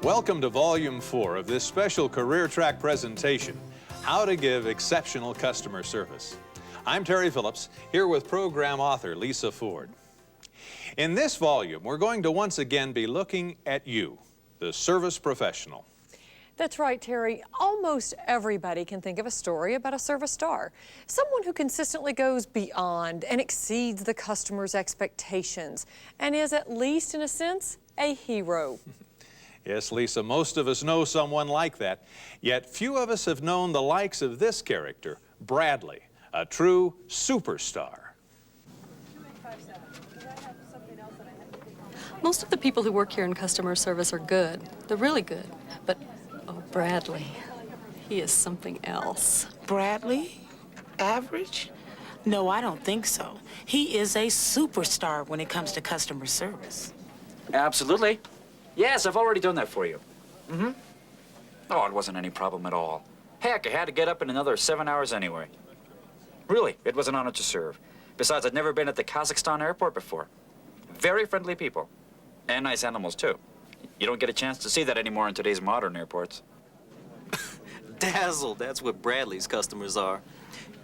Welcome to Volume 4 of this special career track presentation, How to Give Exceptional Customer Service. I'm Terry Phillips, here with program author Lisa Ford. In this volume, we're going to once again be looking at you, the service professional. That's right, Terry. Almost everybody can think of a story about a service star. Someone who consistently goes beyond and exceeds the customer's expectations and is, at least in a sense, a hero. Yes, Lisa, most of us know someone like that, yet few of us have known the likes of this character, Bradley, a true superstar. Most of the people who work here in customer service are good. They're really good. But, oh, Bradley, he is something else. Bradley? Average? No, I don't think so. He is a superstar when it comes to customer service. Absolutely. Yes, I've already done that for you. Oh, it wasn't any problem at all. Heck, I had to get up in another 7 hours anyway. Really, it was an honor to serve. Besides, I'd never been at the Kazakhstan airport before. Very friendly people. And nice animals, too. You don't get a chance to see that anymore in today's modern airports. Dazzled, that's what Bradley's customers are.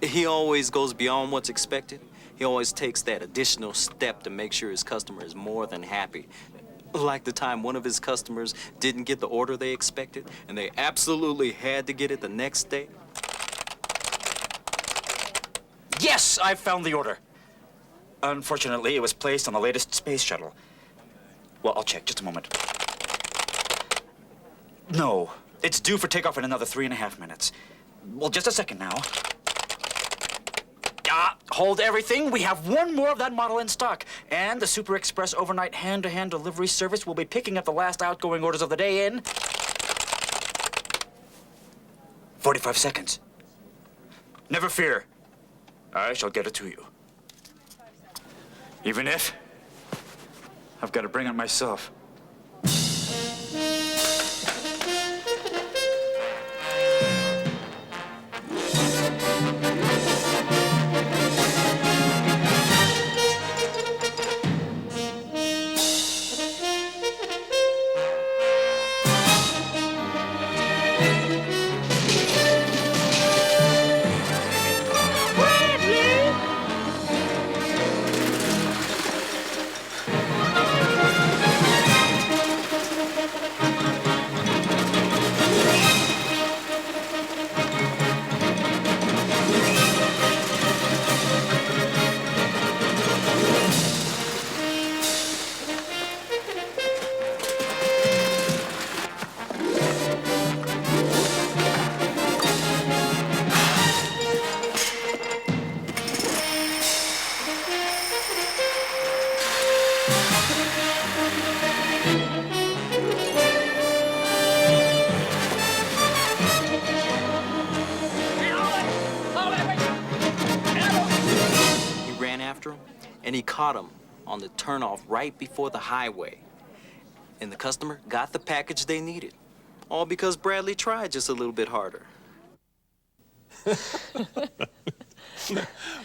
He always goes beyond what's expected. He always takes that additional step to make sure his customer is more than happy. Like the time one of his customers didn't get the order they expected, and they absolutely had to get it the next day. Yes, I found the order. Unfortunately, it was placed on the latest space shuttle. Well, I'll check. Just a moment. No, it's due for takeoff in another 3.5 minutes. Well, just a second now. Hold everything. We have one more of that model in stock. And the Super Express overnight hand-to-hand delivery service will be picking up the last outgoing orders of the day in 45 seconds. Never fear. I shall get it to you. Even if I've got to bring it myself. And he caught him on the turnoff right before the highway. And the customer got the package they needed. All because Bradley tried just a little bit harder.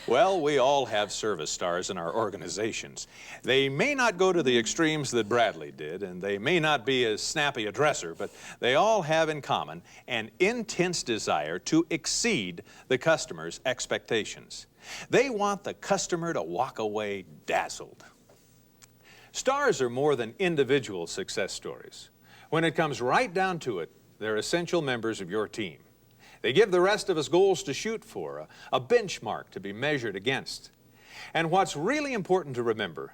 Well, we all have service stars in our organizations. They may not go to the extremes that Bradley did, and they may not be as snappy a dresser, but they all have in common an intense desire to exceed the customer's expectations. They want the customer to walk away dazzled. Stars are more than individual success stories. When it comes right down to it, they're essential members of your team. They give the rest of us goals to shoot for, a benchmark to be measured against. And what's really important to remember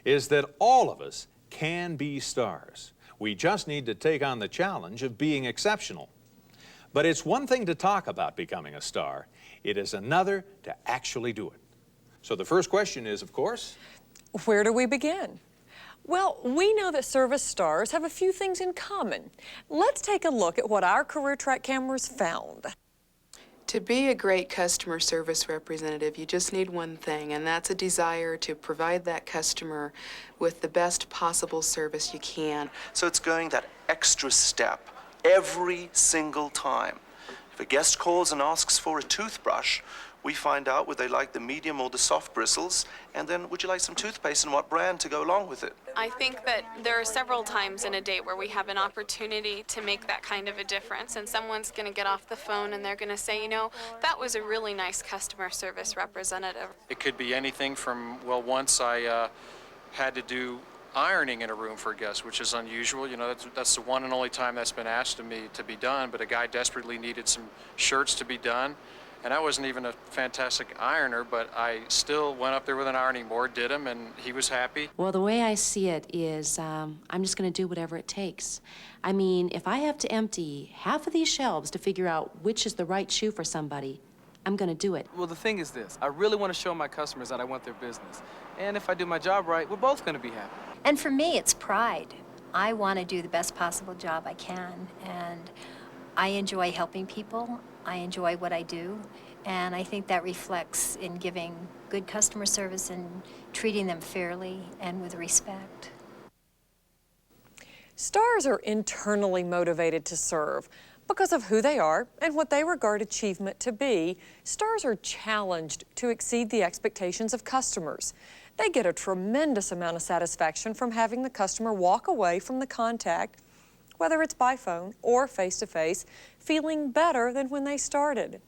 is that all of us can be stars. We just need to take on the challenge of being exceptional. But it's one thing to talk about becoming a star. It is another to actually do it. So the first question is, of course, where do we begin? Well, we know that service stars have a few things in common. Let's take a look at what our career track cameras found. To be a great customer service representative, you just need one thing, and that's a desire to provide that customer with the best possible service you can. So it's going that extra step every single time. If a guest calls and asks for a toothbrush, we find out whether they like the medium or the soft bristles, and then would you like some toothpaste and what brand to go along with it? I think that there are several times in a date where we have an opportunity to make that kind of a difference, and someone's going to get off the phone and they're going to say, you know, that was a really nice customer service representative. It could be anything from, well, once I had to do ironing in a room for a guest, which is unusual. You know, that's the one and only time that's been asked of me to be done, but a guy desperately needed some shirts to be done. And I wasn't even a fantastic ironer, but I still went up there with an ironing board, did them, and he was happy. Well, the way I see it is I'm just going to do whatever it takes. I mean, if I have to empty half of these shelves to figure out which is the right shoe for somebody, I'm going to do it. Well, the thing is this. I really want to show my customers that I want their business. And if I do my job right, we're both going to be happy. And for me, it's pride. I want to do the best possible job I can, and I enjoy helping people. I enjoy what I do, and I think that reflects in giving good customer service and treating them fairly and with respect. Stars are internally motivated to serve. Because of who they are and what they regard achievement to be, stars are challenged to exceed the expectations of customers. They get a tremendous amount of satisfaction from having the customer walk away from the contact, whether it's by phone or face-to-face, feeling better than when they started.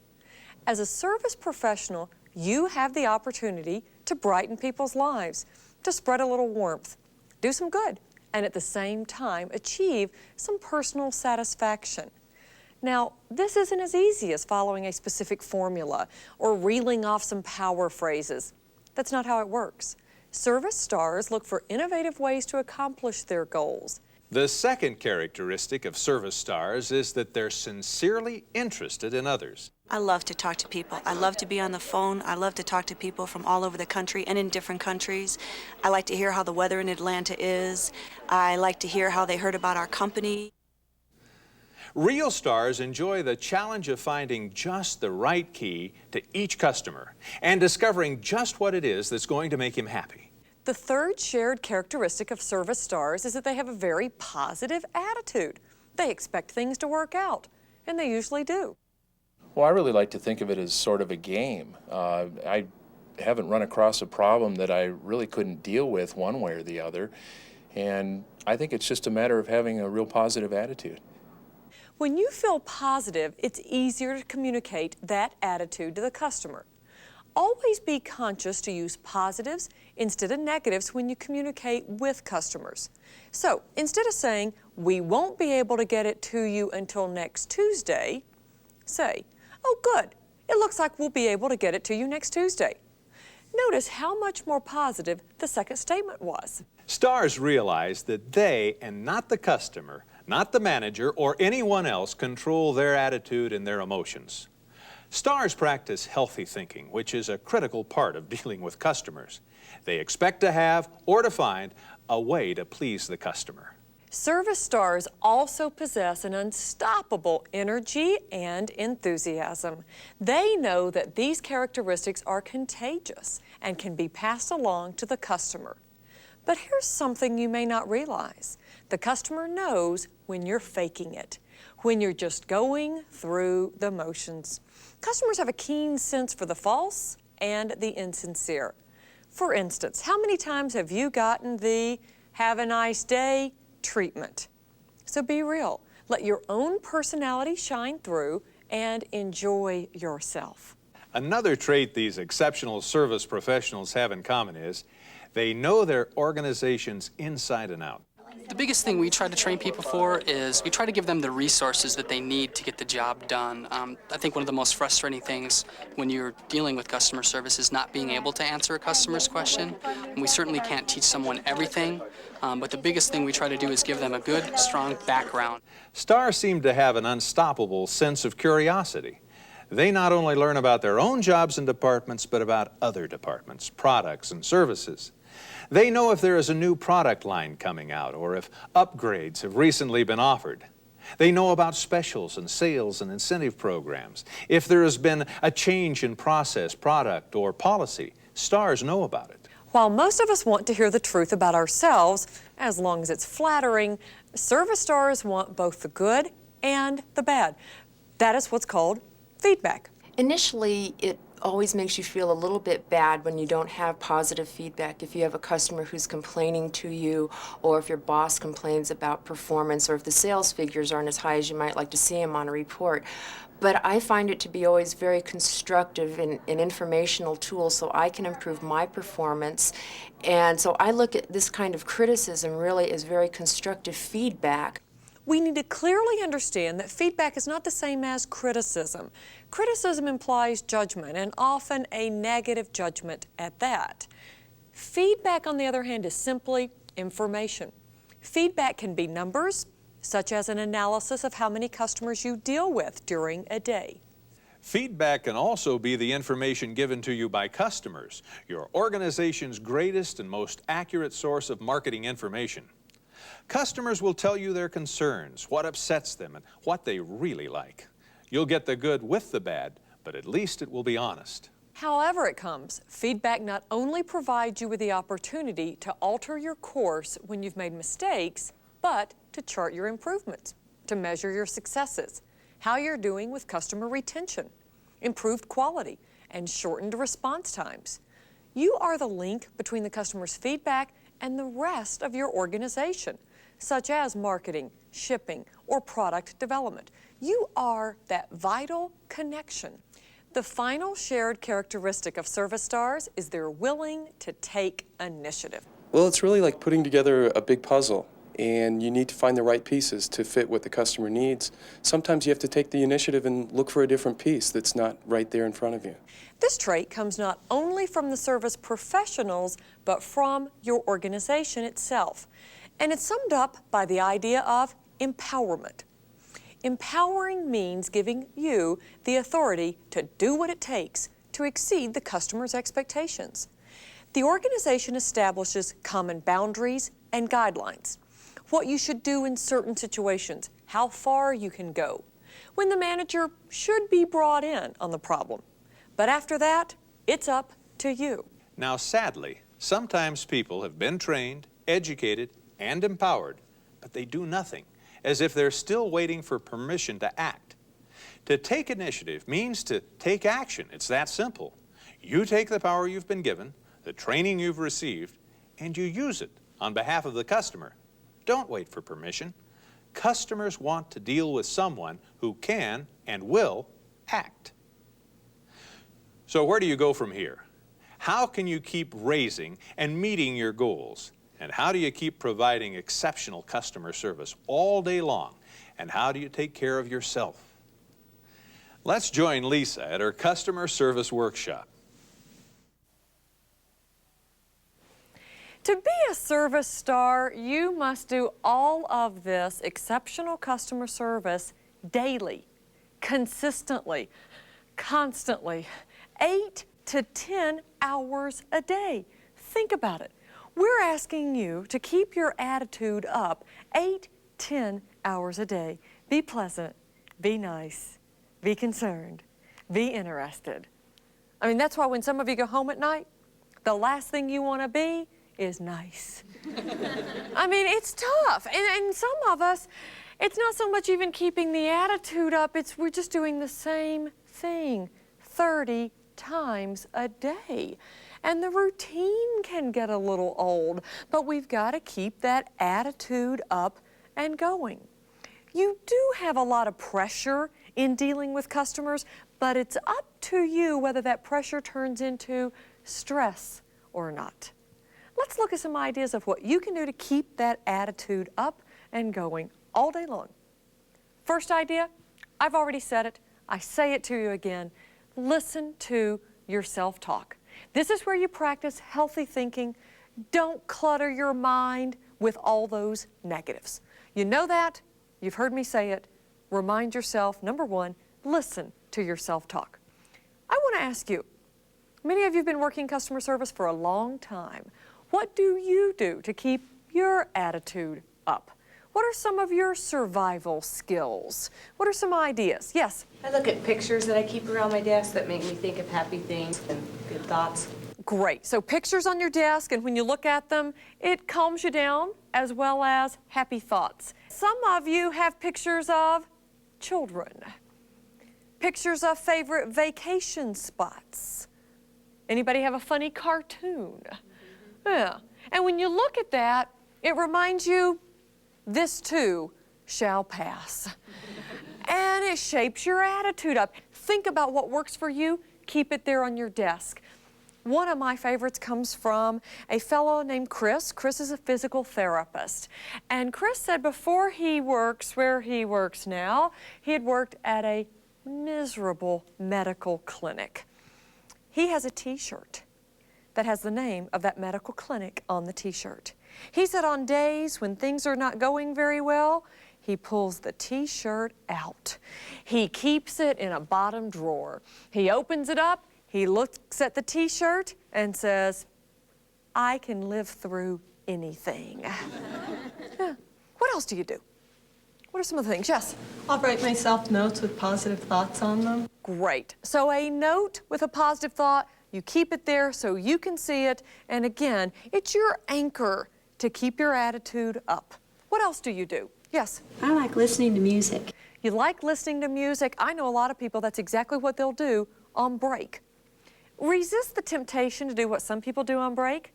As a service professional, you have the opportunity to brighten people's lives, to spread a little warmth, do some good, and at the same time achieve some personal satisfaction. Now, this isn't as easy as following a specific formula or reeling off some power phrases. That's not how it works. Service stars look for innovative ways to accomplish their goals. The second characteristic of service stars is that they're sincerely interested in others. I love to talk to people. I love to be on the phone. I love to talk to people from all over the country and in different countries. I like to hear how the weather in Atlanta is. I like to hear how they heard about our company. Real stars enjoy the challenge of finding just the right key to each customer and discovering just what it is that's going to make him happy. The third shared characteristic of service stars is that they have a very positive attitude. They expect things to work out, and they usually do. Well, I really like to think of it as sort of a game. I haven't run across a problem that I really couldn't deal with one way or the other, and I think it's just a matter of having a real positive attitude. When you feel positive, it's easier to communicate that attitude to the customer. Always be conscious to use positives instead of negatives when you communicate with customers. So instead of saying, "We won't be able to get it to you until next Tuesday," say, "Oh, good. It looks like we'll be able to get it to you next Tuesday." Notice how much more positive the second statement was. Stars realize that they, and not the customer, not the manager, or anyone else, control their attitude and their emotions. Stars practice healthy thinking, which is a critical part of dealing with customers. They expect to have or to find a way to please the customer. Service stars also possess an unstoppable energy and enthusiasm. They know that these characteristics are contagious and can be passed along to the customer. But here's something you may not realize. The customer knows when you're faking it, when you're just going through the motions. Customers have a keen sense for the false and the insincere. For instance, how many times have you gotten the "have a nice day" treatment? So be real. Let your own personality shine through and enjoy yourself. Another trait these exceptional service professionals have in common is they know their organizations inside and out. The biggest thing we try to train people for is we try to give them the resources that they need to get the job done. I think one of the most frustrating things when you're dealing with customer service is not being able to answer a customer's question. And we certainly can't teach someone everything, but the biggest thing we try to do is give them a good, strong background. Stars seem to have an unstoppable sense of curiosity. They not only learn about their own jobs and departments, but about other departments, products, and services. They know if there is a new product line coming out or if upgrades have recently been offered. They know about specials and sales and incentive programs. If there has been a change in process, product, or policy, stars know about it. While most of us want to hear the truth about ourselves, as long as it's flattering, service stars want both the good and the bad. That is what's called feedback. Initially, it always makes you feel a little bit bad when you don't have positive feedback. If you have a customer who's complaining to you, or if your boss complains about performance, or if the sales figures aren't as high as you might like to see them on a report. But I find it to be always very constructive and an informational tool so I can improve my performance. And so I look at this kind of criticism really as very constructive feedback. We need to clearly understand that feedback is not the same as criticism. Criticism implies judgment, and often a negative judgment at that. Feedback, on the other hand, is simply information. Feedback can be numbers, such as an analysis of how many customers you deal with during a day. Feedback can also be the information given to you by customers, your organization's greatest and most accurate source of marketing information. Customers will tell you their concerns, what upsets them, and what they really like. You'll get the good with the bad, but at least it will be honest. However it comes, feedback not only provides you with the opportunity to alter your course when you've made mistakes, but to chart your improvements, to measure your successes, how you're doing with customer retention, improved quality, and shortened response times. You are the link between the customer's feedback and the rest of your organization, such as marketing, shipping, or product development. You are that vital connection. The final shared characteristic of service stars is they're willing to take initiative. Well, it's really like putting together a big puzzle, and you need to find the right pieces to fit what the customer needs. Sometimes you have to take the initiative and look for a different piece that's not right there in front of you. This trait comes not only from the service professionals, but from your organization itself. And it's summed up by the idea of empowerment. Empowering means giving you the authority to do what it takes to exceed the customer's expectations. The organization establishes common boundaries and guidelines. What you should do in certain situations, how far you can go, when the manager should be brought in on the problem. But after that, it's up to you. Now, sadly, sometimes people have been trained, educated, and empowered, but they do nothing, as if they're still waiting for permission to act. To take initiative means to take action. It's that simple. You take the power you've been given, the training you've received, and you use it on behalf of the customer. Don't wait for permission. Customers want to deal with someone who can and will act. So where do you go from here? How can you keep raising and meeting your goals? And how do you keep providing exceptional customer service all day long? And how do you take care of yourself? Let's join Lisa at her customer service workshop. To be a service star, you must do all of this exceptional customer service daily, consistently, constantly, 8 to 10 hours a day. Think about it. We're asking you to keep your attitude up 8, 10 hours a day. Be pleasant, be nice, be concerned, be interested. I mean, that's why when some of you go home at night, the last thing you want to be is nice. I mean, it's tough. And some of us, it's not so much even keeping the attitude up, we're just doing the same thing 30 times a day. And the routine can get a little old, but we've got to keep that attitude up and going. You do have a lot of pressure in dealing with customers, but it's up to you whether that pressure turns into stress or not. Let's look at some ideas of what you can do to keep that attitude up and going all day long. First idea, I've already said it, I say it to you again, listen to your self-talk. This is where you practice healthy thinking. Don't clutter your mind with all those negatives. You know that, you've heard me say it, remind yourself, number one, listen to your self-talk. I want to ask you, many of you have been working customer service for a long time. What do you do to keep your attitude up? What are some of your survival skills? What are some ideas? Yes? I look at pictures that I keep around my desk that make me think of happy things and good thoughts. Great. So pictures on your desk, and when you look at them, it calms you down as well as happy thoughts. Some of you have pictures of children. pictures of favorite vacation spots. Anybody have a funny cartoon? Yeah. And when you look at that, it reminds you, this too shall pass. And it shapes your attitude up. Think about what works for you. Keep it there on your desk. One of my favorites comes from a fellow named Chris. Chris is a physical therapist. And Chris said before he works where he works now, he had worked at a miserable medical clinic. He has a t-shirt that has the name of that medical clinic on the t-shirt. He said on days when things are not going very well, he pulls the t-shirt out. He keeps it in a bottom drawer. He opens it up, he looks at the t-shirt and says, I can live through anything. Yeah. What else do you do? What are some of the things? Yes? I'll write myself notes with positive thoughts on them. Great. So a note with a positive thought, you keep it there so you can see it. And again, it's your anchor to keep your attitude up. What else do you do? Yes? I like listening to music. You like listening to music? I know a lot of people, that's exactly what they'll do on break. Resist the temptation to do what some people do on break,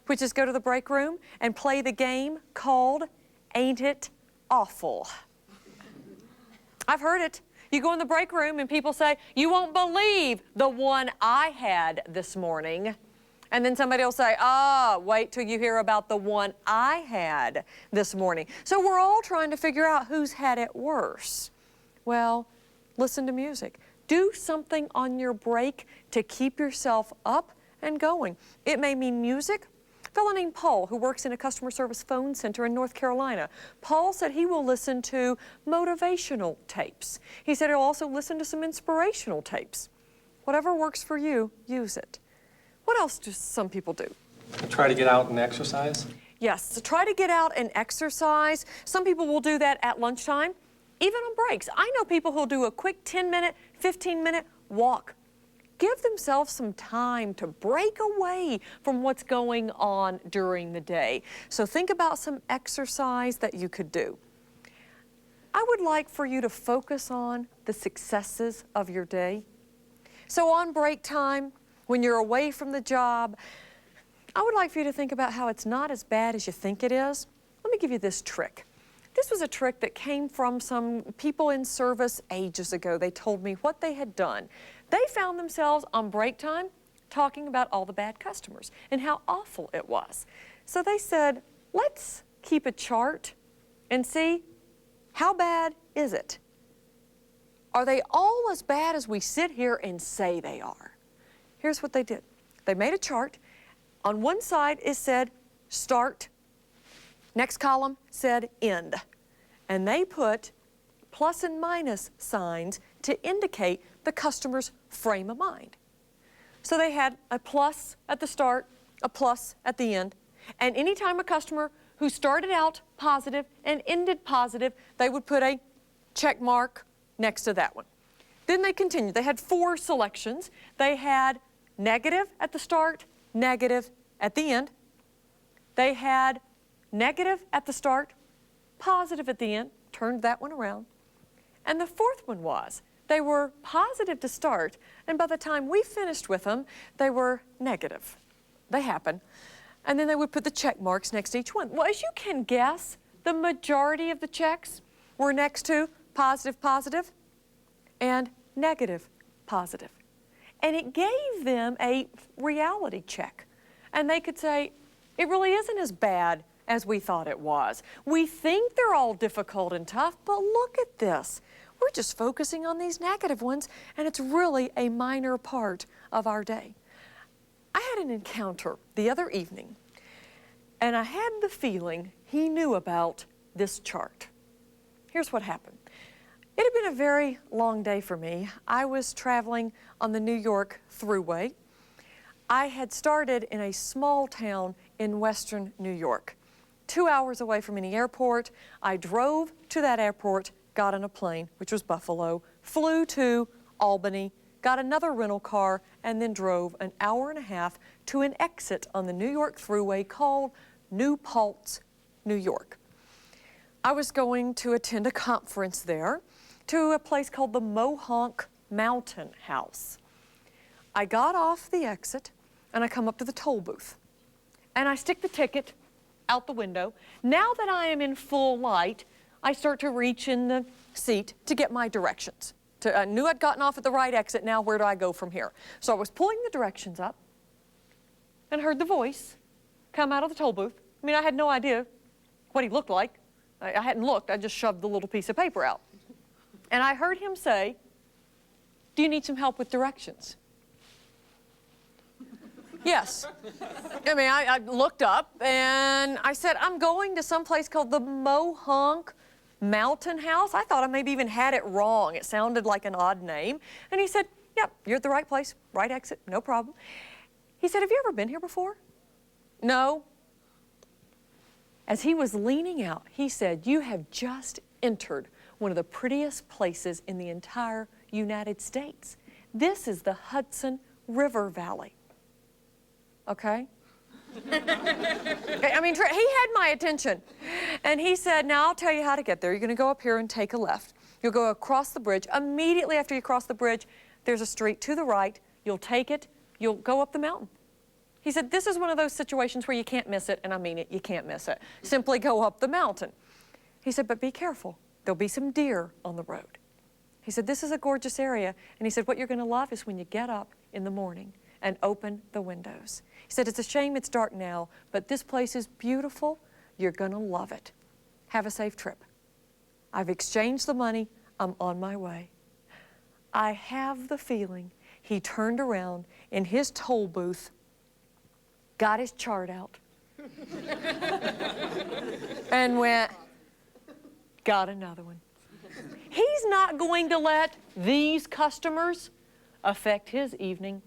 which is go to the break room and play the game called Ain't It Awful? I've heard it. You go in the break room and people say, you won't believe the one I had this morning. And then somebody will say, wait till you hear about the one I had this morning. So we're all trying to figure out who's had it worse. Well, listen to music. Do something on your break to keep yourself up and going. It may mean music. A fellow named Paul, who works in a customer service phone center in North Carolina, Paul said he will listen to motivational tapes. He said he'll also listen to some inspirational tapes. Whatever works for you, use it. What else do some people do? Try to get out and exercise. Yes, so try to get out and exercise. Some people will do that at lunchtime, even on breaks. I know people who'll do a quick 10-minute, 15-minute walk. Give themselves some time to break away from what's going on during the day. So think about some exercise that you could do. I would like for you to focus on the successes of your day. So on break time, when you're away from the job, I would like for you to think about how it's not as bad as you think it is. Let me give you this trick. This was a trick that came from some people in service ages ago. They told me what they had done. They found themselves on break time talking about all the bad customers and how awful it was. So they said, let's keep a chart and see how bad is it? Are they all as bad as we sit here and say they are? Here's what they did. They made a chart. On one side it said start. Next column said end. And they put plus and minus signs to indicate the customer's frame of mind. So they had a plus at the start, a plus at the end, and anytime a customer who started out positive and ended positive, they would put a check mark next to that one. Then they continued. They had 4 selections. They had negative at the start, negative at the end. They had negative at the start, positive at the end, turned that one around. And the 4th one was, they were positive to start, and by the time we finished with them, they were negative. They happen. And then they would put the check marks next to each one. Well, as you can guess, the majority of the checks were next to positive, positive, and negative, positive. And it gave them a reality check. And they could say, it really isn't as bad as we thought it was. We think they're all difficult and tough, but look at this. We're just focusing on these negative ones, and it's really a minor part of our day. I had an encounter the other evening, and I had the feeling he knew about this chart. Here's what happened. It had been a very long day for me. I was traveling on the New York Thruway. I had started in a small town in western New York, 2 hours away from any airport. I drove to that airport, got on a plane, which was Buffalo, flew to Albany, got another rental car, and then drove an hour and a half to an exit on the New York Thruway called New Paltz, New York. I was going to attend a conference there to a place called the Mohonk Mountain House. I got off the exit and I come up to the toll booth and I stick the ticket out the window. Now that I am in full light, I start to reach in the seat to get my directions. I knew I'd gotten off at the right exit. Now where do I go from here? So I was pulling the directions up and heard the voice come out of the toll booth. I mean, I had no idea what he looked like. I hadn't looked. I just shoved the little piece of paper out. And I heard him say, "Do you need some help with directions?" Yes. I mean, I looked up and I said, "I'm going to some place called the Mohonk Mountain House." I thought I maybe even had it wrong. It sounded like an odd name. And he said, "Yep, you're at the right place, right exit, no problem." He said, "Have you ever been here before?" "No." As he was leaning out, he said, "You have just entered one of the prettiest places in the entire United States. This is the Hudson River Valley." Okay? I mean, he had my attention. And he said, "Now I'll tell you how to get there. You're going to go up here and take a left. You'll go across the bridge. Immediately after you cross the bridge, there's a street to the right. You'll take it. You'll go up the mountain." He said, "This is one of those situations where you can't miss it," and I mean it, you can't miss it. Simply go up the mountain. He said, "But be careful. There'll be some deer on the road." He said, "This is a gorgeous area." And he said, "What you're going to love is when you get up in the morning and open the windows." He said, "It's a shame it's dark now, but this place is beautiful. You're going to love it. Have a safe trip. I've exchanged the money. I'm on my way." I have the feeling he turned around in his toll booth, got his chart out, and went, "Got another one." He's not going to let these customers affect his evening.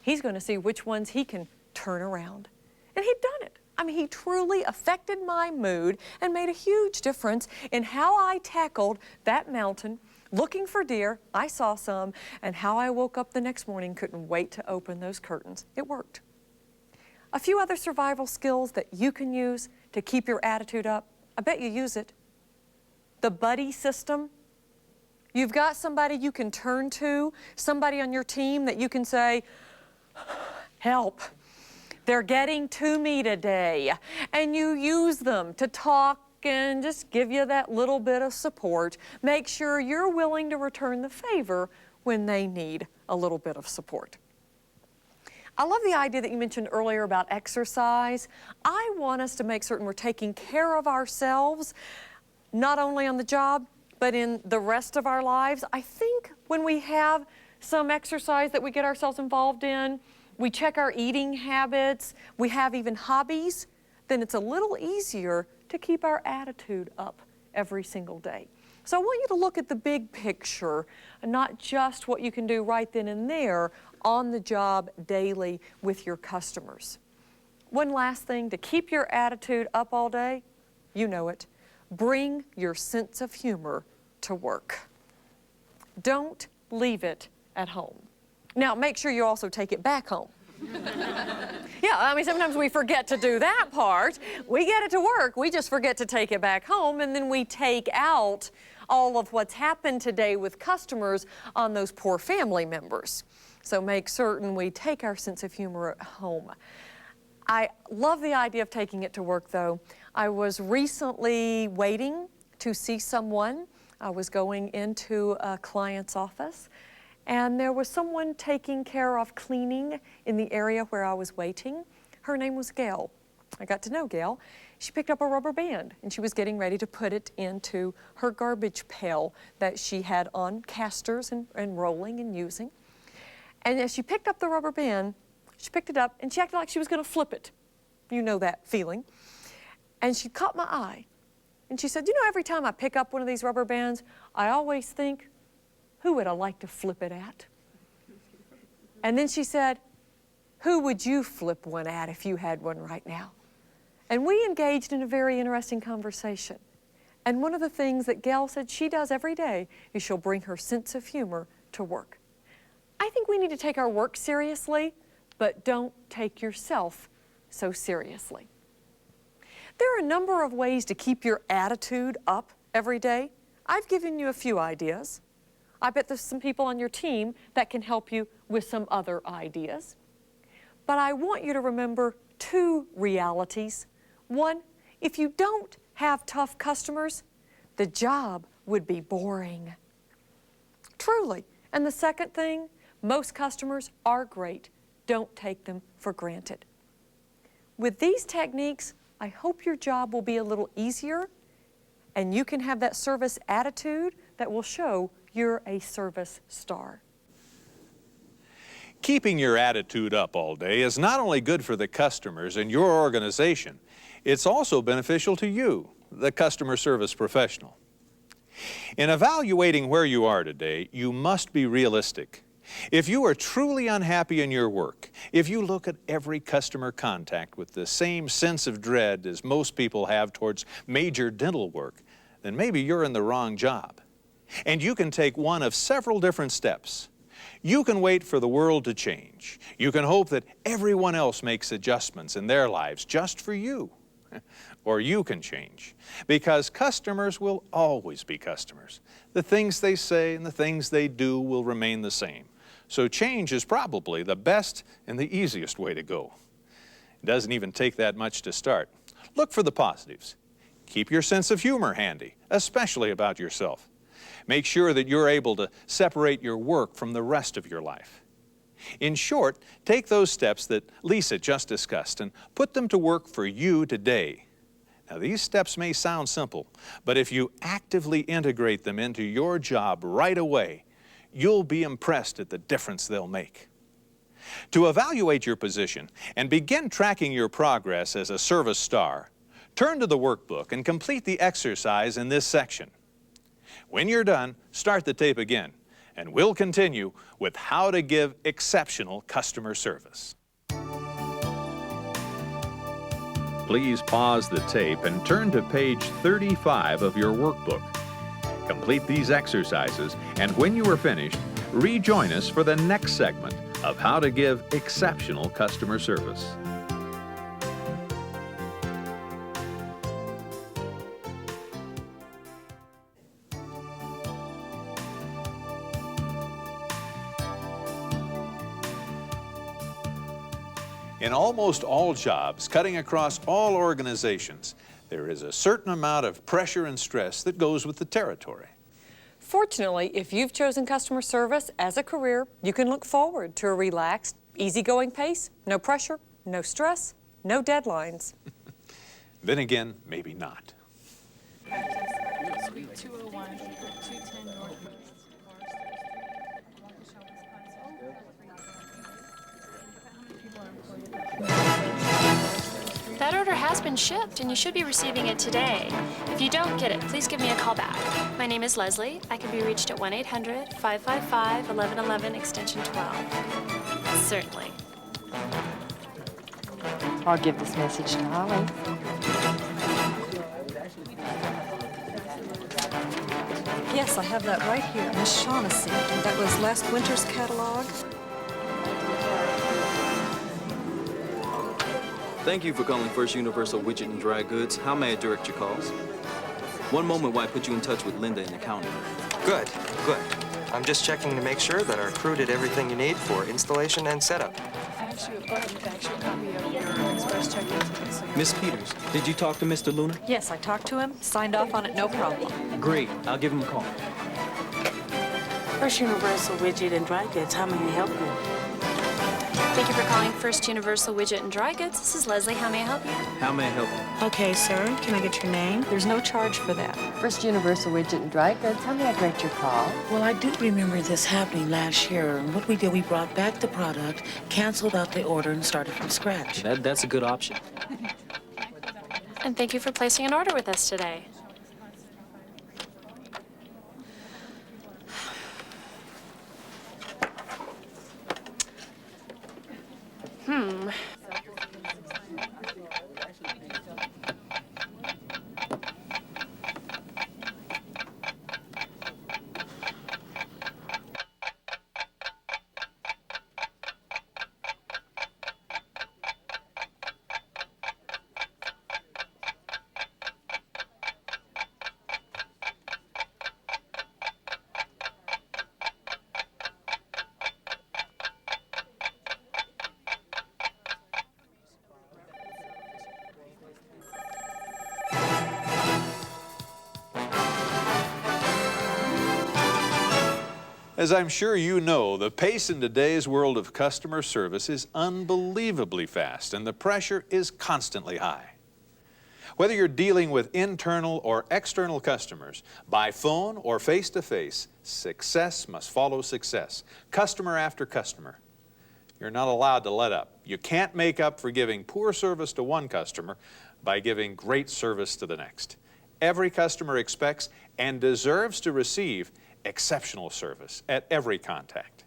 He's going to see which ones he can turn around. And he'd done it. I mean, he truly affected my mood and made a huge difference in how I tackled that mountain, looking for deer. I saw some, and how I woke up the next morning, couldn't wait to open those curtains. It worked. A few other survival skills that you can use to keep your attitude up. I bet you use it. The buddy system. You've got somebody you can turn to, somebody on your team that you can say, "Help, they're getting to me today." And you use them to talk and just give you that little bit of support. Make sure you're willing to return the favor when they need a little bit of support. I love the idea that you mentioned earlier about exercise. I want us to make certain we're taking care of ourselves, not only on the job, but in the rest of our lives. I think when we have some exercise that we get ourselves involved in, we check our eating habits, we have even hobbies, then it's a little easier to keep our attitude up every single day. So I want you to look at the big picture, and not just what you can do right then and there on the job daily with your customers. One last thing to keep your attitude up all day, you know it. Bring your sense of humor to work. Don't leave it at home. Now, make sure you also take it back home. Yeah, I mean, sometimes we forget to do that part. We get it to work, we just forget to take it back home, and then we take out all of what's happened today with customers on those poor family members. So make certain we take our sense of humor at home. I love the idea of taking it to work, though. I was recently waiting to see someone. I was going into a client's office, and there was someone taking care of cleaning in the area where I was waiting. Her name was Gail. I got to know Gail. She picked up a rubber band, and she was getting ready to put it into her garbage pail that she had on casters and rolling and using. And as she picked up the rubber band, she picked it up, and she acted like she was going to flip it. You know that feeling. And she caught my eye, and she said, "You know, every time I pick up one of these rubber bands, I always think, who would I like to flip it at?" And then she said, "Who would you flip one at if you had one right now?" And we engaged in a very interesting conversation. And one of the things that Gail said she does every day is she'll bring her sense of humor to work. I think we need to take our work seriously, but don't take yourself so seriously. There are a number of ways to keep your attitude up every day. I've given you a few ideas. I bet there's some people on your team that can help you with some other ideas. But I want you to remember two realities. One, if you don't have tough customers, the job would be boring. Truly. And the second thing, most customers are great. Don't take them for granted. With these techniques, I hope your job will be a little easier and you can have that service attitude that will show you're a service star. Keeping your attitude up all day is not only good for the customers and your organization, it's also beneficial to you, the customer service professional. In evaluating where you are today, you must be realistic. If you are truly unhappy in your work, if you look at every customer contact with the same sense of dread as most people have towards major dental work, then maybe you're in the wrong job. And you can take one of several different steps. You can wait for the world to change. You can hope that everyone else makes adjustments in their lives just for you. Or you can change, because customers will always be customers. The things they say and the things they do will remain the same. So change is probably the best and the easiest way to go. It doesn't even take that much to start. Look for the positives. Keep your sense of humor handy, especially about yourself. Make sure that you're able to separate your work from the rest of your life. In short, take those steps that Lisa just discussed and put them to work for you today. Now, these steps may sound simple, but if you actively integrate them into your job right away, you'll be impressed at the difference they'll make. To evaluate your position and begin tracking your progress as a service star, turn to the workbook and complete the exercise in this section. When you're done, start the tape again, and we'll continue with how to give exceptional customer service. Please pause the tape and turn to page 35 of your workbook. Complete these exercises, and when you are finished, rejoin us for the next segment of how to give exceptional customer service. In almost all jobs, cutting across all organizations, there is a certain amount of pressure and stress that goes with the territory. Fortunately, if you've chosen customer service as a career, you can look forward to a relaxed, easygoing pace, no pressure, no stress, no deadlines. Then again, maybe not. Suite 201, 210 Northwest. That order has been shipped, and you should be receiving it today. If you don't get it, please give me a call back. My name is Leslie. I can be reached at 1-800-555-1111, extension 12. Certainly. I'll give this message to Holly. Yes, I have that right here, Miss Shaughnessy. That was last winter's catalog. Thank you for calling First Universal Widget and Dry Goods. How may I direct your calls? One moment while I put you in touch with Linda in accounting. Good, good. I'm just checking to make sure that our crew did everything you need for installation and setup. Miss Peters, did you talk to Mr. Luna? Yes, I talked to him, signed off on it, no problem. Great. I'll give him a call. First Universal Widget and Dry Goods, how may I help you? Thank you for calling First Universal Widget and Dry Goods. This is Leslie. How may I help you? How may I help you? Okay, sir, can I get your name? There's no charge for that. First Universal Widget and Dry Goods, how may I direct your call? Well, I do remember this happening last year. And what we did, we brought back the product, canceled out the order, and started from scratch. That's a good option. And thank you for placing an order with us today. As I'm sure you know, the pace in today's world of customer service is unbelievably fast, and the pressure is constantly high. Whether you're dealing with internal or external customers, by phone or face-to-face, success must follow success, customer after customer. You're not allowed to let up. You can't make up for giving poor service to one customer by giving great service to the next. Every customer expects and deserves to receive exceptional service at every contact.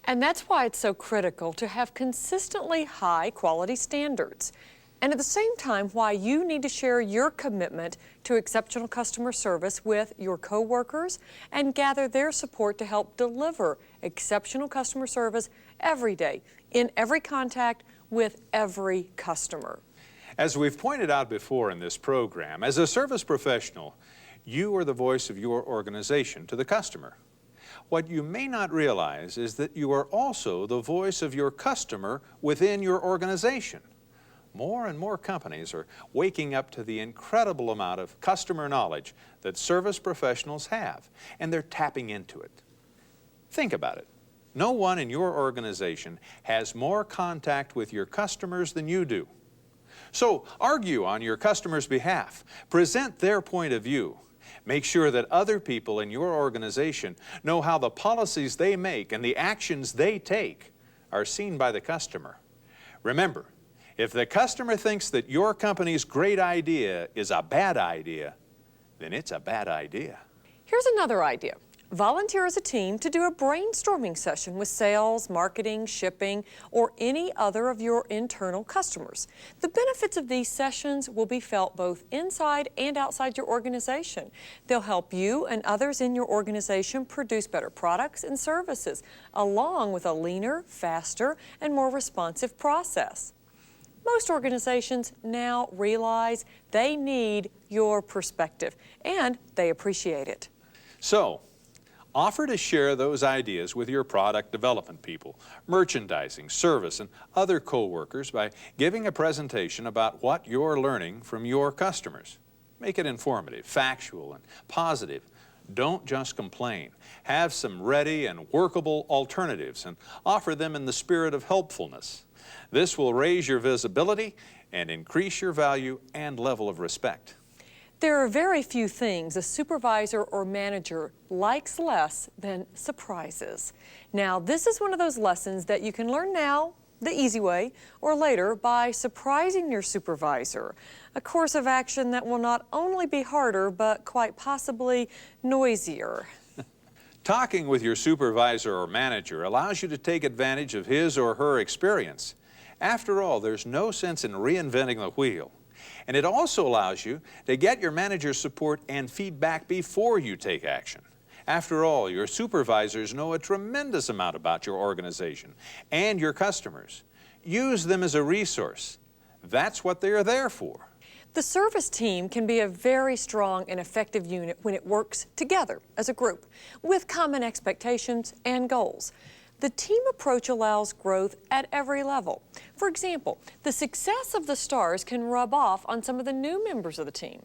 And that's why it's so critical to have consistently high quality standards. And at the same time, why you need to share your commitment to exceptional customer service with your coworkers and gather their support to help deliver exceptional customer service every day, in every contact with every customer. As we've pointed out before in this program, as a service professional, you are the voice of your organization to the customer. What you may not realize is that you are also the voice of your customer within your organization. More and more companies are waking up to the incredible amount of customer knowledge that service professionals have, and they're tapping into it. Think about it. No one in your organization has more contact with your customers than you do. So argue on your customers' behalf. Present their point of view. Make sure that other people in your organization know how the policies they make and the actions they take are seen by the customer. Remember, if the customer thinks that your company's great idea is a bad idea, then it's a bad idea. Here's another idea. Volunteer as a team to do a brainstorming session with sales, marketing, shipping, or any other of your internal customers. The benefits of these sessions will be felt both inside and outside your organization. They'll help you and others in your organization produce better products and services, along with a leaner, faster, and more responsive process. Most organizations now realize they need your perspective, and they appreciate it. So, offer to share those ideas with your product development people, merchandising, service, and other coworkers by giving a presentation about what you're learning from your customers. Make it informative, factual, and positive. Don't just complain. Have some ready and workable alternatives and offer them in the spirit of helpfulness. This will raise your visibility and increase your value and level of respect. There are very few things a supervisor or manager likes less than surprises. Now, this is one of those lessons that you can learn now, the easy way, or later by surprising your supervisor. A course of action that will not only be harder, but quite possibly noisier. Talking with your supervisor or manager allows you to take advantage of his or her experience. After all, there's no sense in reinventing the wheel. And it also allows you to get your manager's support and feedback before you take action. After all, your supervisors know a tremendous amount about your organization and your customers. Use them as a resource. That's what they are there for. The service team can be a very strong and effective unit when it works together as a group with common expectations and goals. The team approach allows growth at every level. For example, the success of the stars can rub off on some of the new members of the team,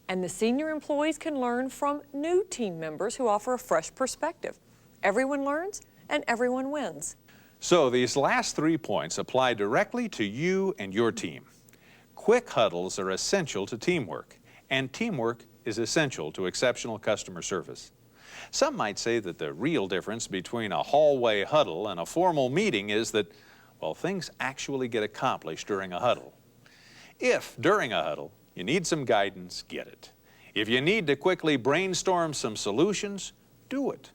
and the senior employees can learn from new team members who offer a fresh perspective. Everyone learns and everyone wins. So these last 3 points apply directly to you and your team. Quick huddles are essential to teamwork, and teamwork is essential to exceptional customer service. Some might say that the real difference between a hallway huddle and a formal meeting is that, well, things actually get accomplished during a huddle. If, during a huddle, you need some guidance, get it. If you need to quickly brainstorm some solutions, do it.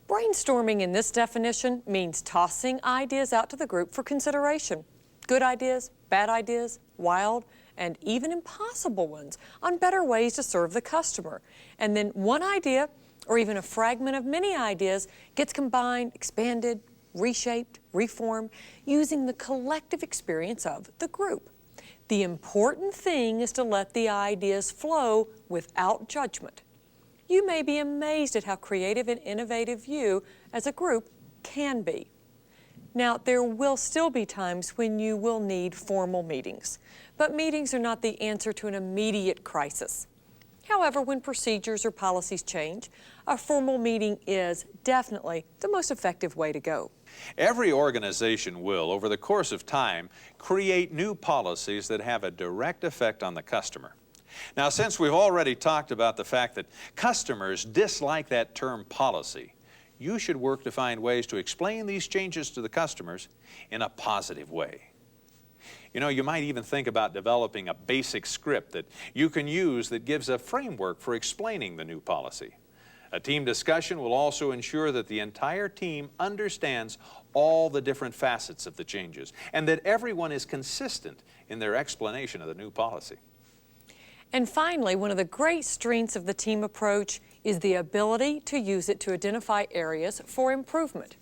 Brainstorming in this definition means tossing ideas out to the group for consideration. Good ideas, bad ideas, wild, and even impossible ones on better ways to serve the customer. And then one idea, or even a fragment of many ideas, gets combined, expanded, reshaped, reformed, using the collective experience of the group. The important thing is to let the ideas flow without judgment. You may be amazed at how creative and innovative you, as a group, can be. Now, there will still be times when you will need formal meetings, but meetings are not the answer to an immediate crisis. However, when procedures or policies change, a formal meeting is definitely the most effective way to go. Every organization will, over the course of time, create new policies that have a direct effect on the customer. Now, since we've already talked about the fact that customers dislike that term policy, you should work to find ways to explain these changes to the customers in a positive way. You know, you might even think about developing a basic script that you can use that gives a framework for explaining the new policy. A team discussion will also ensure that the entire team understands all the different facets of the changes and that everyone is consistent in their explanation of the new policy. And finally, one of the great strengths of the team approach is the ability to use it to identify areas for improvement.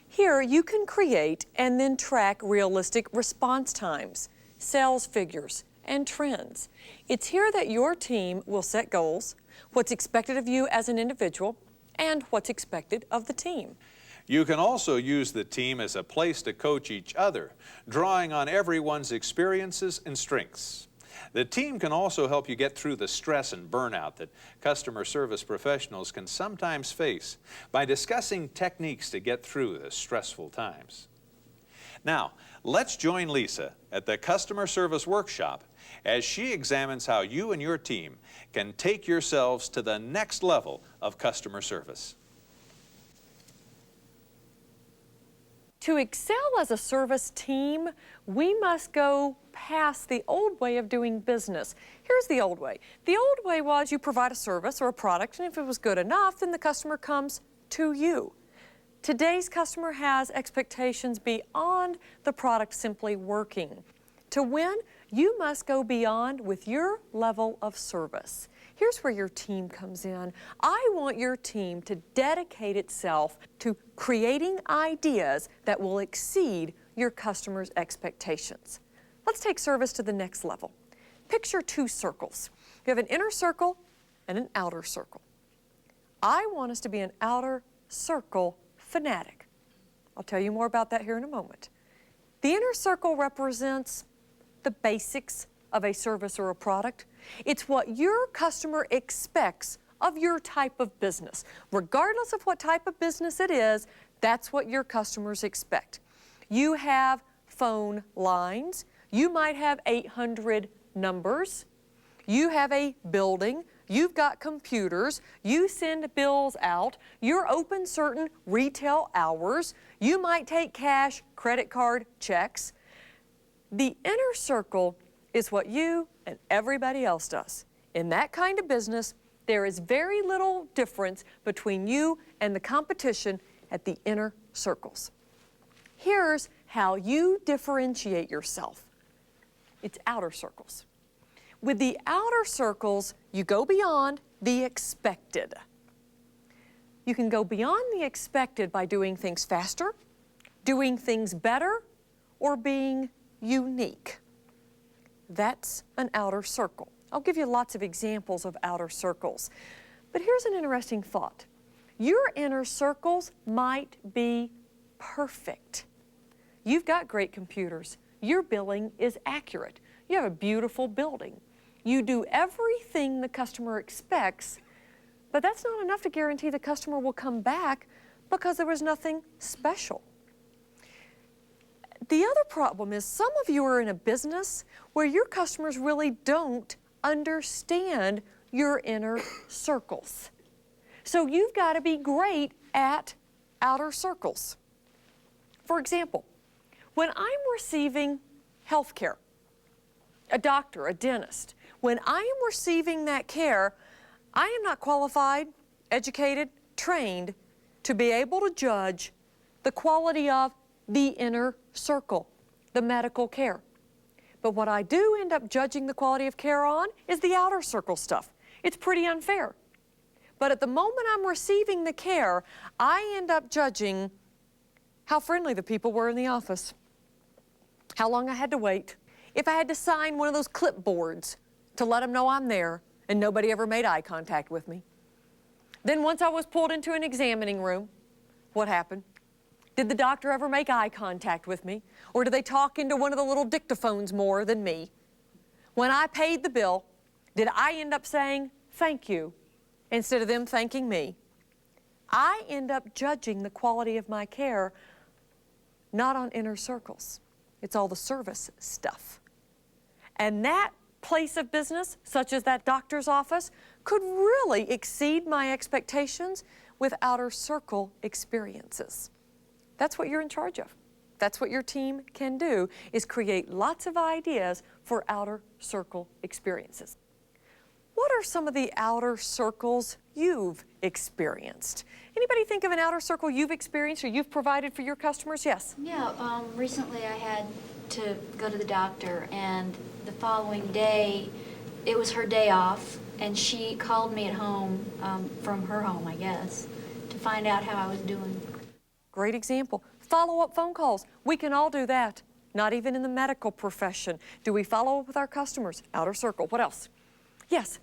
Here, you can create and then track realistic response times, sales figures, and trends. It's here that your team will set goals, what's expected of you as an individual, and what's expected of the team. You can also use the team as a place to coach each other, drawing on everyone's experiences and strengths. The team can also help you get through the stress and burnout that customer service professionals can sometimes face by discussing techniques to get through the stressful times. Now, let's join Lisa at the Customer Service Workshop as she examines how you and your team can take yourselves to the next level of customer service. To excel as a service team, we must go past the old way of doing business. Here's the old way. The old way was you provide a service or a product, and if it was good enough, then the customer comes to you. Today's customer has expectations beyond the product simply working. To win, you must go beyond with your level of service. Here's where your team comes in. I want your team to dedicate itself to creating ideas that will exceed your customers' expectations. Let's take service to the next level. Picture two circles. You have an inner circle and an outer circle. I want us to be an outer circle fanatic. I'll tell you more about that here in a moment. The inner circle represents the basics of a service or a product. It's what your customer expects of your type of business. Regardless of what type of business it is, that's what your customers expect. You have phone lines. You might have 800 numbers. You have a building. You've got computers. You send bills out. You're open certain retail hours. You might take cash, credit card, checks. The inner circle is what you and everybody else does. In that kind of business, there is very little difference between you and the competition at the inner circles. Here's how you differentiate yourself. It's outer circles. With the outer circles, you go beyond the expected. You can go beyond the expected by doing things faster, doing things better, or being unique. That's an outer circle. I'll give you lots of examples of outer circles. But here's an interesting thought. Your inner circles might be perfect. You've got great computers. Your billing is accurate. You have a beautiful building. You do everything the customer expects, but that's not enough to guarantee the customer will come back because there was nothing special. The other problem is some of you are in a business where your customers really don't understand your inner circles. So you've got to be great at outer circles. For example, when I'm receiving health care, a doctor, a dentist, when I am receiving that care, I am not qualified, educated, trained to be able to judge the quality of the inner circle, the medical care. But what I do end up judging the quality of care on is the outer circle stuff. It's pretty unfair. But at the moment I'm receiving the care, I end up judging how friendly the people were in the office, how long I had to wait, if I had to sign one of those clipboards to let them know I'm there and nobody ever made eye contact with me. Then once I was pulled into an examining room, what happened? Did the doctor ever make eye contact with me? Or did they talk into one of the little dictaphones more than me? When I paid the bill, did I end up saying, thank you instead of them thanking me, I end up judging the quality of my care not on inner circles. It's all the service stuff. And that place of business, such as that doctor's office, could really exceed my expectations with outer circle experiences. That's what you're in charge of. That's what your team can do, is create lots of ideas for outer circle experiences. What are some of the outer circles you've experienced? Anybody think of an outer circle you've experienced or you've provided for your customers? Yes? Yeah, recently I had to go to the doctor, and the following day, it was her day off, and she called me at home, from her home, I guess, to find out how I was doing. Great example. Follow-up phone calls. We can all do that. Not even in the medical profession. Do we follow up with our customers? Outer circle. What else? Yes?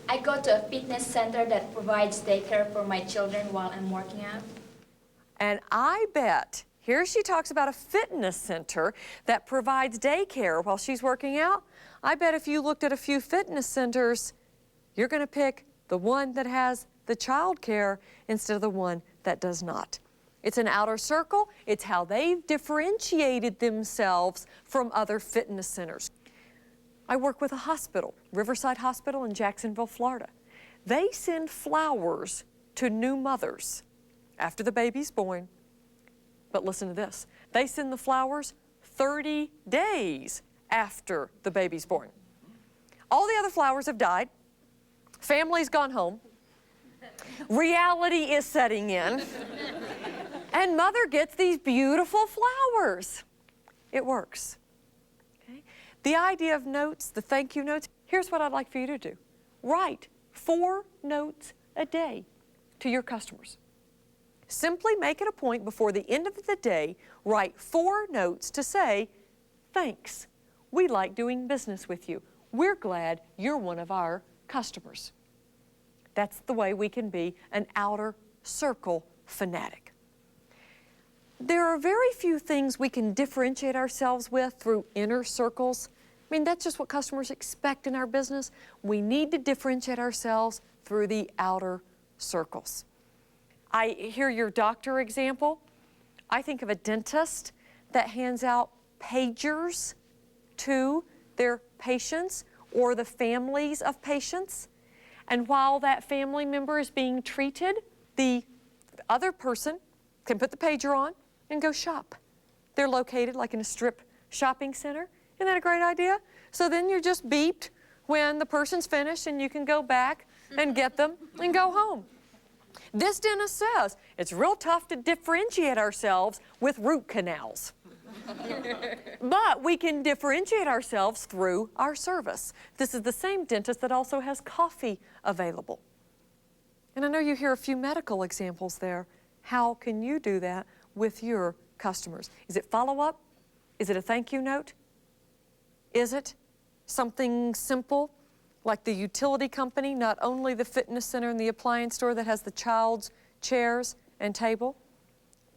I go to a fitness center that provides daycare for my children while I'm working out. And I bet, here she talks about a fitness center that provides daycare while she's working out. I bet if you looked at a few fitness centers, you're going to pick the one that has the child care instead of the one that does not. It's an outer circle. It's how they've differentiated themselves from other fitness centers. I work with a hospital, Riverside Hospital in Jacksonville, Florida. They send flowers to new mothers after the baby's born. But listen to this. They send the flowers 30 days after the baby's born. All the other flowers have died. Family's gone home. Reality is setting in. And mother gets these beautiful flowers. It works. Okay? The idea of notes, the thank you notes, here's what I'd like for you to do. Write 4 notes a day to your customers. Simply make it a point before the end of the day, write 4 notes to say, thanks. We like doing business with you. We're glad you're one of our customers. That's the way we can be an outer circle fanatic. There are very few things we can differentiate ourselves with through inner circles. I mean, that's just what customers expect in our business. We need to differentiate ourselves through the outer circles. I hear your doctor example. I think of a dentist that hands out pagers to their patients or the families of patients. And while that family member is being treated, the other person can put the pager on and go shop. They're located like in a strip shopping center. Isn't that a great idea? So then you're just beeped when the person's finished and you can go back and get them and go home. This dentist says it's real tough to differentiate ourselves with root canals. But we can differentiate ourselves through our service. This is the same dentist that also has coffee available. And I know you hear a few medical examples there. How can you do that with your customers? Is it follow-up? Is it a thank you note? Is it something simple like the utility company, not only the fitness center and the appliance store that has the child's chairs and table?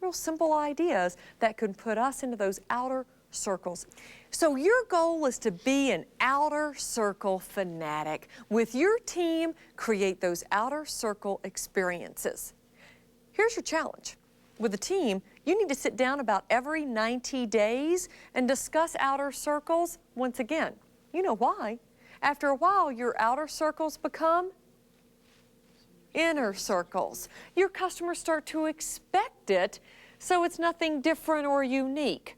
Real simple ideas that can put us into those outer circles. So your goal is to be an outer circle fanatic. With your team, create those outer circle experiences. Here's your challenge. With a team, you need to sit down about every 90 days and discuss outer circles once again. You know why? After a while, your outer circles become inner circles. Your customers start to expect it, so it's nothing different or unique.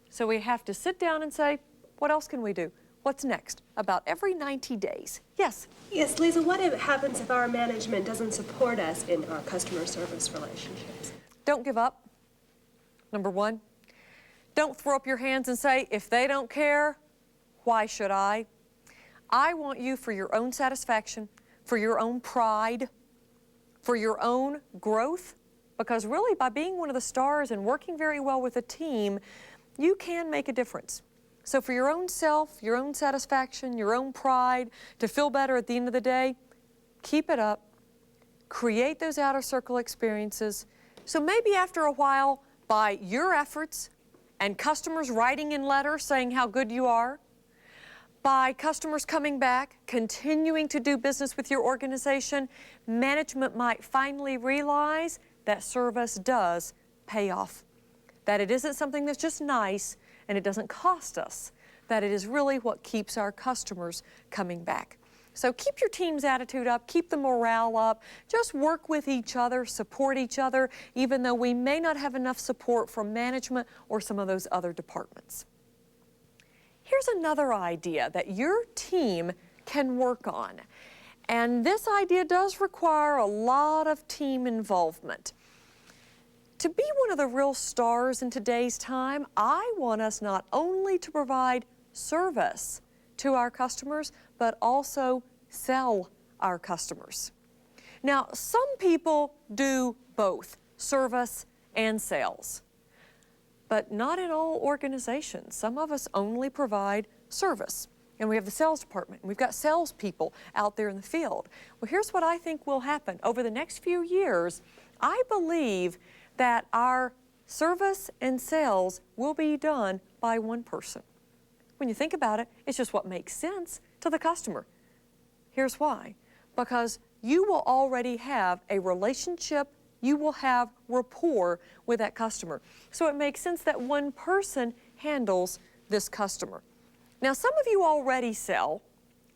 So we have to sit down and say, what else can we do? What's next? About every 90 days. Yes? Yes, Lisa, what happens if our management doesn't support us in our customer service relationships? Don't give up. Number 1. Don't throw up your hands and say, if they don't care, why should I? I want you, for your own satisfaction, for your own pride, for your own growth, because really by being one of the stars and working very well with a team, you can make a difference. So for your own self, your own satisfaction, your own pride, to feel better at the end of the day, keep it up. Create those outer circle experiences. So maybe after a while, by your efforts and customers writing in letters saying how good you are, By customers coming back, continuing to do business with your organization, management might finally realize that service does pay off. That it isn't something that's just nice and it doesn't cost us, that it is really what keeps our customers coming back. So keep your team's attitude up, keep the morale up, just work with each other, support each other, even though we may not have enough support from management or some of those other departments. Here's another idea that your team can work on. And this idea does require a lot of team involvement. To be one of the real stars in today's time, I want us not only to provide service to our customers, but also sell our customers. Now, some people do both, service and sales, but not in all organizations. Some of us only provide service, and we have the sales department, and we've got salespeople out there in the field. Well, here's what I think will happen. Over the next few years, I believe that our service and sales will be done by one person. When you think about it, it's just what makes sense to the customer. Here's why. Because you will already have a relationship, you will have rapport with that customer. So it makes sense that one person handles this customer. Now, some of you already sell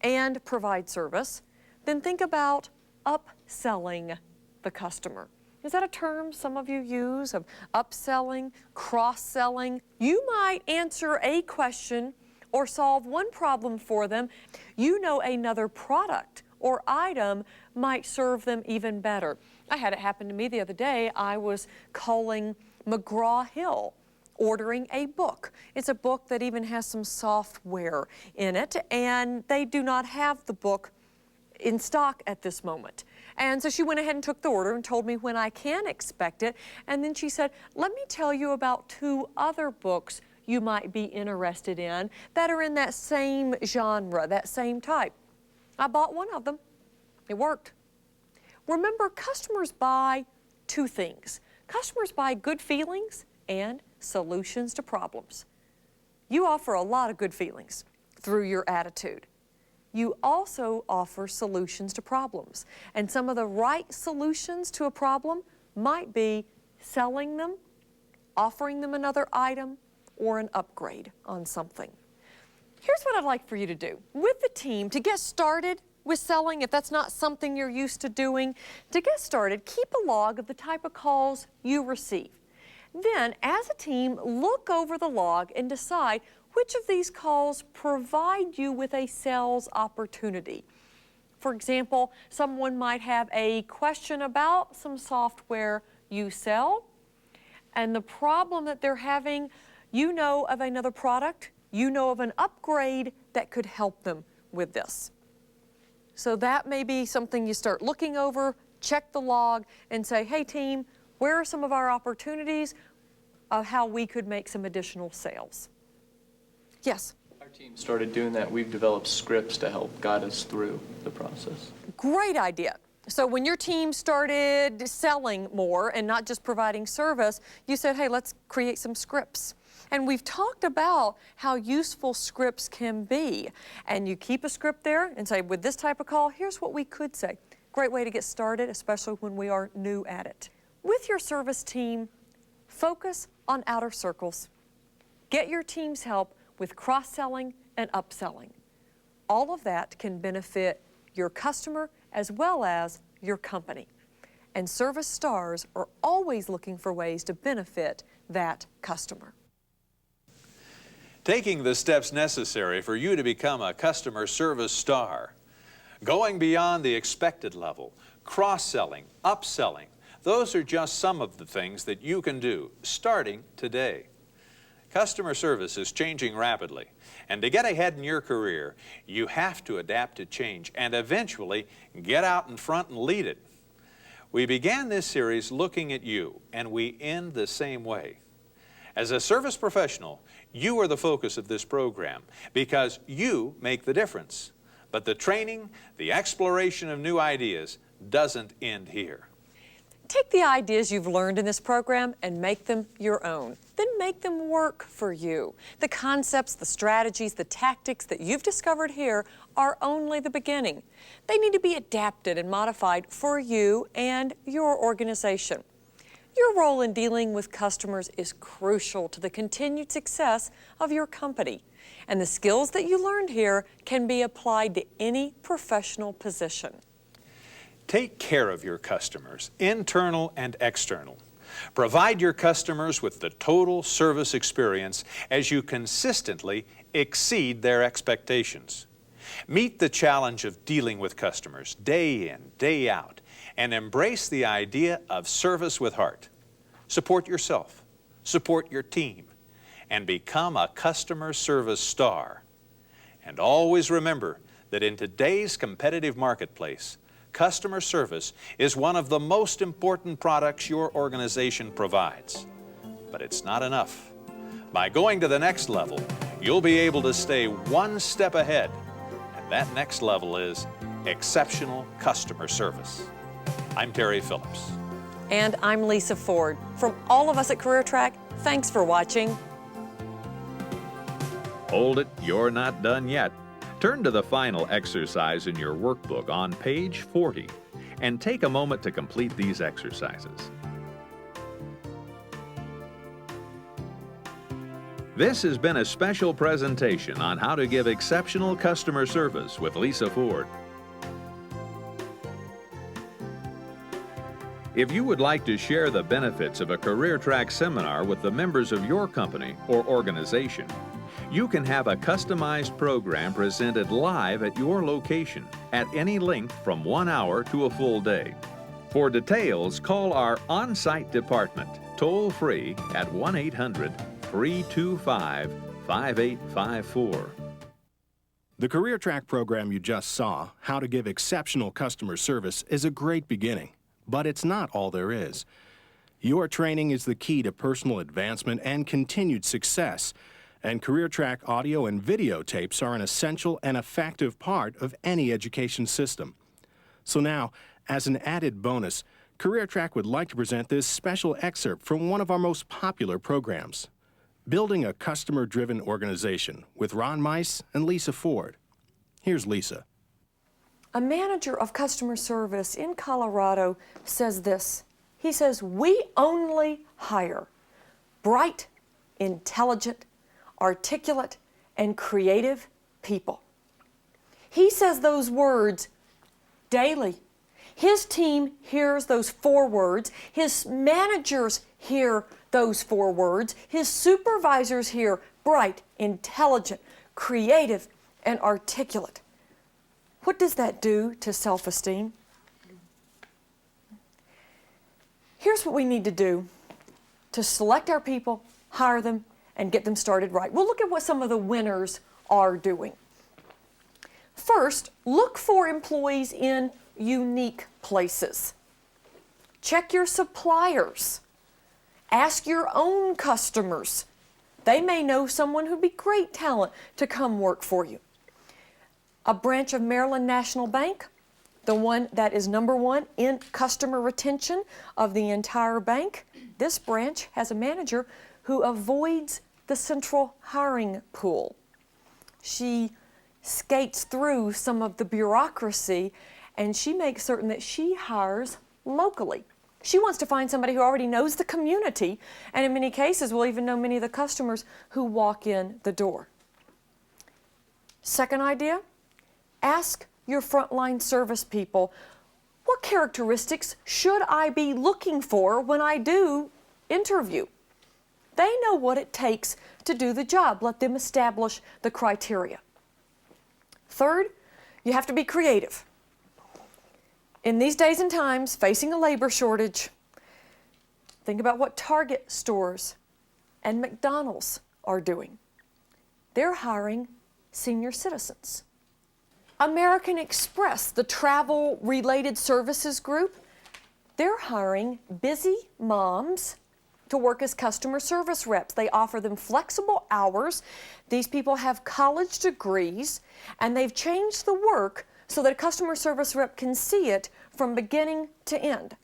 and provide service. Then think about upselling the customer. Is that a term some of you use, of upselling, cross-selling? You might answer a question or solve one problem for them. You know another product or item might serve them even better. I had it happen to me the other day. I was calling McGraw-Hill, ordering a book. It's a book that even has some software in it, and they do not have the book in stock at this moment. And so she went ahead and took the order and told me when I can expect it. And then she said, let me tell you about 2 other books you might be interested in that are in that same genre, that same type. I bought one of them. It worked. Remember, customers buy 2 things. Customers buy good feelings and solutions to problems. You offer a lot of good feelings through your attitude. You also offer solutions to problems. And some of the right solutions to a problem might be selling them, offering them another item, or an upgrade on something. Here's what I'd like for you to do. With the team, to get started with selling, if that's not something you're used to doing, to get started, keep a log of the type of calls you receive. Then, as a team, look over the log and decide which of these calls provide you with a sales opportunity. For example, someone might have a question about some software you sell, and the problem that they're having, you know of another product, you know of an upgrade that could help them with this. So that may be something you start looking over, check the log, and say, hey team, where are some of our opportunities of how we could make some additional sales? Yes? Our team started doing that. We've developed scripts to help guide us through the process. Great idea. So when your team started selling more and not just providing service, you said, hey, let's create some scripts. And we've talked about how useful scripts can be. And you keep a script there and say, with this type of call, here's what we could say. Great way to get started, especially when we are new at it. With your service team, focus on outer circles. Get your team's help with cross-selling and upselling. All of that can benefit your customer as well as your company. And service stars are always looking for ways to benefit that customer. Taking the steps necessary for you to become a customer service star, going beyond the expected level, cross-selling, upselling, those are just some of the things that you can do starting today. Customer service is changing rapidly, and to get ahead in your career, you have to adapt to change and eventually get out in front and lead it. We began this series looking at you, and we end the same way. As a service professional, you are the focus of this program because you make the difference. But the training, the exploration of new ideas doesn't end here. Take the ideas you've learned in this program and make them your own. Then make them work for you. The concepts, the strategies, the tactics that you've discovered here are only the beginning. They need to be adapted and modified for you and your organization. Your role in dealing with customers is crucial to the continued success of your company. And the skills that you learned here can be applied to any professional position. Take care of your customers, internal and external. Provide your customers with the total service experience as you consistently exceed their expectations. Meet the challenge of dealing with customers day in, day out, and embrace the idea of service with heart. Support yourself, support your team, and become a customer service star. And always remember that in today's competitive marketplace, customer service is one of the most important products your organization provides. But it's not enough. By going to the next level, you'll be able to stay one step ahead. And that next level is exceptional customer service. I'm Terry Phillips. And I'm Lisa Ford. From all of us at Career Track, thanks for watching. Hold it, you're not done yet. Turn to the final exercise in your workbook on page 40 and take a moment to complete these exercises. This has been a special presentation on how to give exceptional customer service with Lisa Ford. If you would like to share the benefits of a Career Track seminar with the members of your company or organization, you can have a customized program presented live at your location at any length from 1 hour to a full day. For details, call our on-site department toll-free at 1-800-325-5854. The Career Track program you just saw, How to Give Exceptional Customer Service, is a great beginning, but it's not all there is. Your training is the key to personal advancement and continued success. And Career Track audio and videotapes are an essential and effective part of any education system. So now, as an added bonus, Career Track would like to present this special excerpt from one of our most popular programs, Building a Customer-Driven Organization, with Ron Mice and Lisa Ford. Here's Lisa. A manager of customer service in Colorado says this. He says, "We only hire bright, intelligent, articulate, and creative people." He says those words daily. His team hears those 4 words. His managers hear those 4 words. His supervisors hear bright, intelligent, creative, and articulate. What does that do to self-esteem? Here's what we need to do to select our people, hire them, and get them started right. We'll look at what some of the winners are doing. First, look for employees in unique places. Check your suppliers. Ask your own customers. They may know someone who'd be great talent to come work for you. A branch of Maryland National Bank, the one that is #1 in customer retention of the entire bank, this branch has a manager who avoids the central hiring pool. She skates through some of the bureaucracy and she makes certain that she hires locally. She wants to find somebody who already knows the community and in many cases will even know many of the customers who walk in the door. Second idea, ask your frontline service people, what characteristics should I be looking for when I do interview? They know what it takes to do the job. Let them establish the criteria. Third, you have to be creative. In these days and times, facing a labor shortage, think about what Target stores and McDonald's are doing. They're hiring senior citizens. American Express, the travel-related services group, they're hiring busy moms to work as customer service reps. They offer them flexible hours. These people have college degrees, and they've changed the work so that a customer service rep can see it from beginning to end.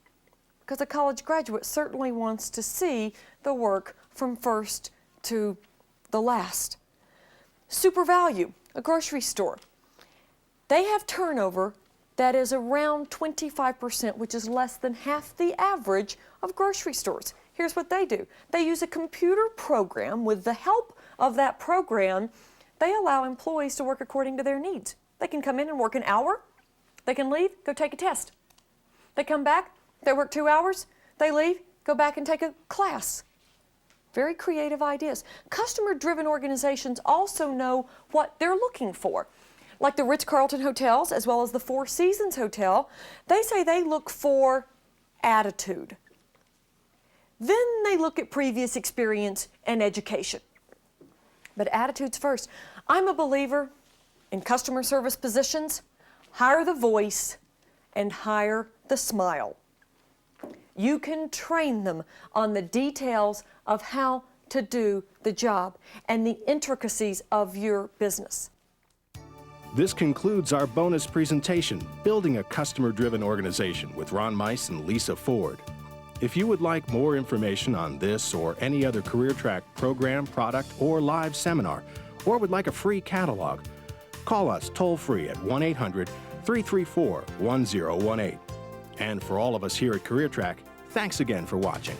because a college graduate certainly wants to see the work from first to the last. Super Value, a grocery store. They have turnover that is around 25%, which is less than half the average of grocery stores. Here's what they do. They use a computer program. With the help of that program, they allow employees to work according to their needs. They can come in and work an hour. They can leave, go take a test. They come back, they work 2 hours, they leave, go back and take a class. Very creative ideas. Customer-driven organizations also know what they're looking for. Like the Ritz-Carlton hotels, as well as the Four Seasons Hotel, they say they look for attitude. Then they look at previous experience and education. But attitude's first. I'm a believer in customer service positions. Hire the voice and hire the smile. You can train them on the details of how to do the job and the intricacies of your business. This concludes our bonus presentation, Building a Customer-Driven Organization with Ron Mice and Lisa Ford. If you would like more information on this or any other Career Track program, product, or live seminar, or would like a free catalog, call us toll-free at 1-800-334-1018. And for all of us here at Career Track, thanks again for watching.